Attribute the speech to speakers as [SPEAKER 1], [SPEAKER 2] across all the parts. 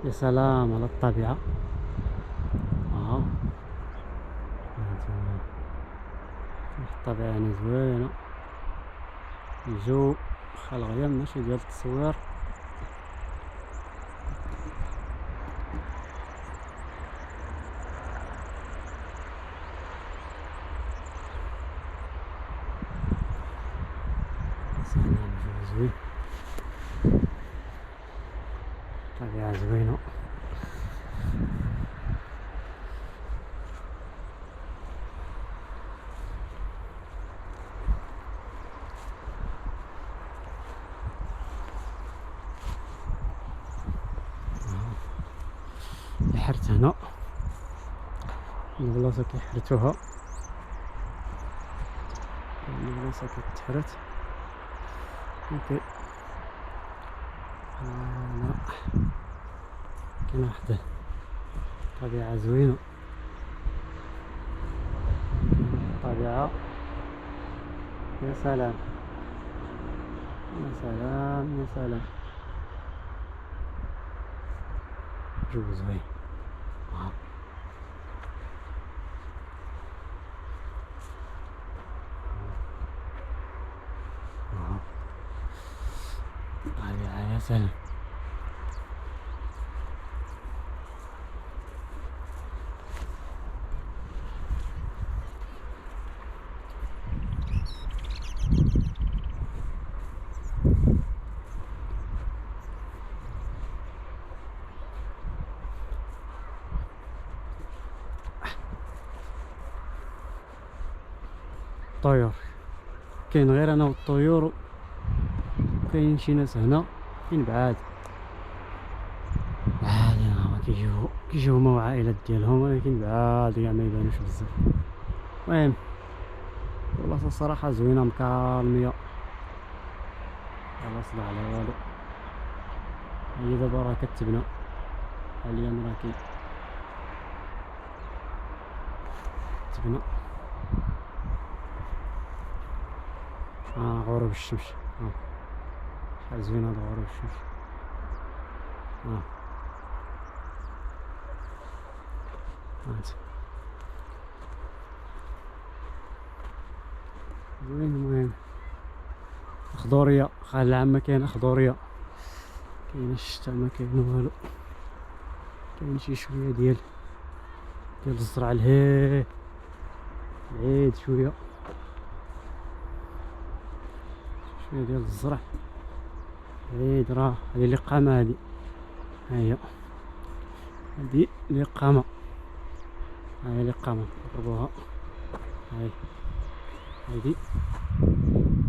[SPEAKER 1] يا سلام على الطبيعة. اه الطبيعة يعني زوينة، الجو خالغيا ماشي ديال التصوير. يا سلام جو زوين، طبيعة زوينة. الحرت هنا البلاصة كيحرتوها، البلاصة كتحرت. اوكي هنا كاين واحد طبيعة زوينة، طبيعة. يا سلام يا سلام يا سلام، جو زوين. واو. واو. طبيعة يا سلام. طيور، كاين غير انا والطيور، وكاين شي ناس هنا فين بعاد بعاد هما كيجيو هما والعائلات ديالهم، ولكن بعاد كاع ما يبانوش بزاف. المهم البلاصه الصراحه زوينه مكالميه، لا صداع على والو. هي دابا راه كتبنى حاليا، راه كتبنى. غروب الشمس. شحال زوين هاد غروب الشمس. هانت زوين. المهم خضورية، خال العام ما كاين خضورية، كاين الشتا ما كاين والو، كاين شي شوية ديال الزرع لهيه بعيد، شوية ديال الزرع بعيد. راه هادي الإقامة، هادي هي هادي الإقامة، هاهي الإقامة قربوها. هادي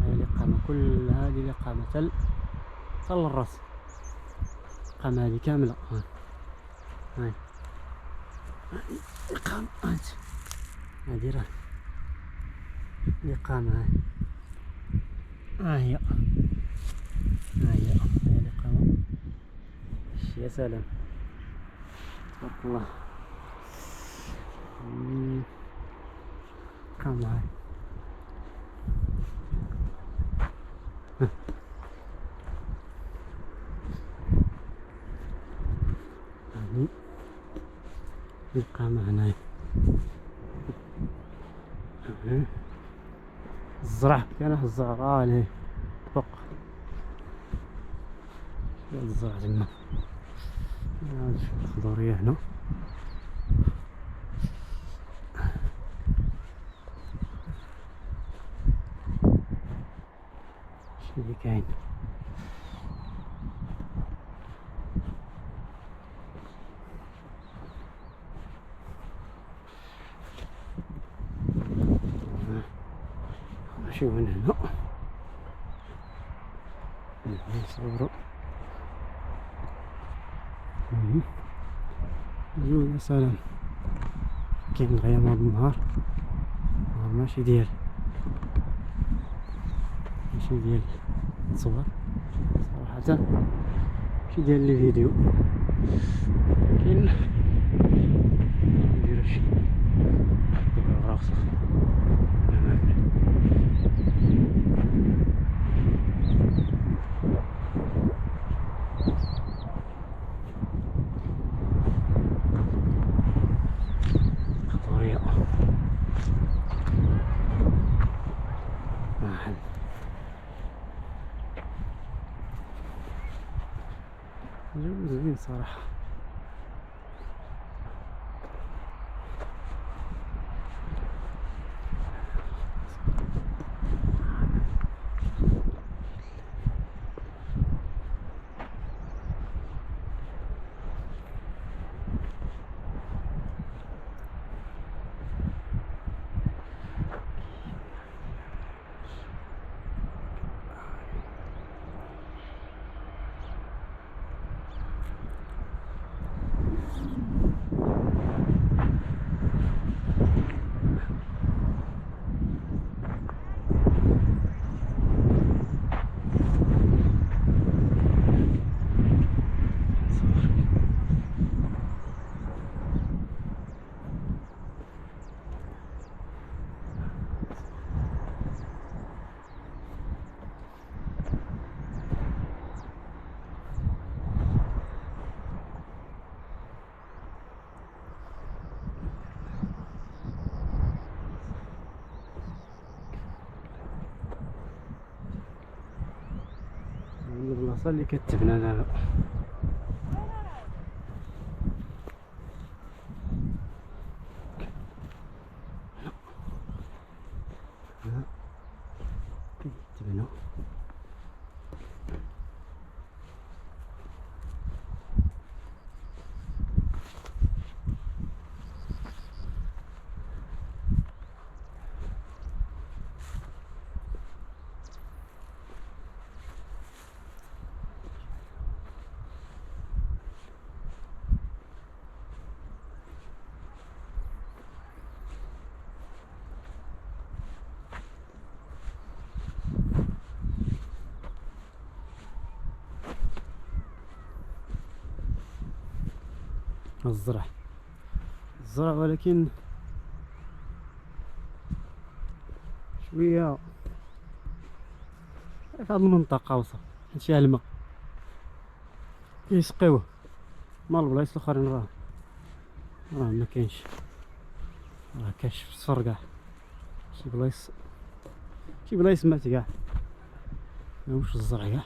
[SPEAKER 1] هاي الإقامة، كل هذه الإقامة تل الراس، الإقامة هذه كاملة. هاي الإقامة، هذه راه الإقامة. هي الإقامة. يا سلام تبارك الله. إقامة هاي. هذه الإقامة هنايا. الزرع كاين واحد الزهراء ليه فوق، الزرع تما. الخضورية هنا. شنو اللي كاين؟ نمشيو من هنا نصورو. يا سلام، كاين الغيام هاد النهار، ماشي ديال التصوير صراحة، ماشي ديال لي فيديو. كاين ندير هادشي راسخ. جو زوين صراحة. البلاصة اللي كتبنا دابا. كتبنا الزرع ولكن شوية في هاد المنطقة وصل هادشي الماء كيسقيوه، ما البلايص الاخرين راه مكاينش، راه كاش في الصفر كاع. شي بلايص مات كاع ماهوش الزرع كاع.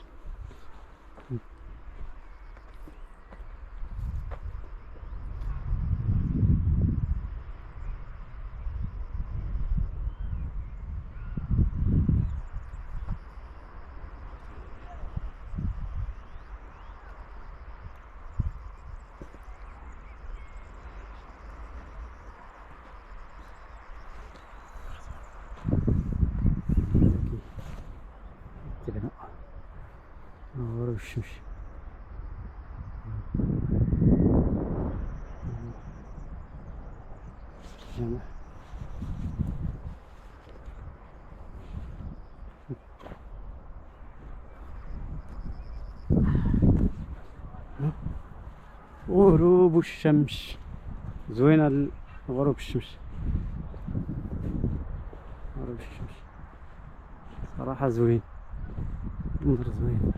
[SPEAKER 1] تبنا غروب الشمس. جمع غروب الشمس زوينة. غروب الشمس صراحة زوين، منظر زوين.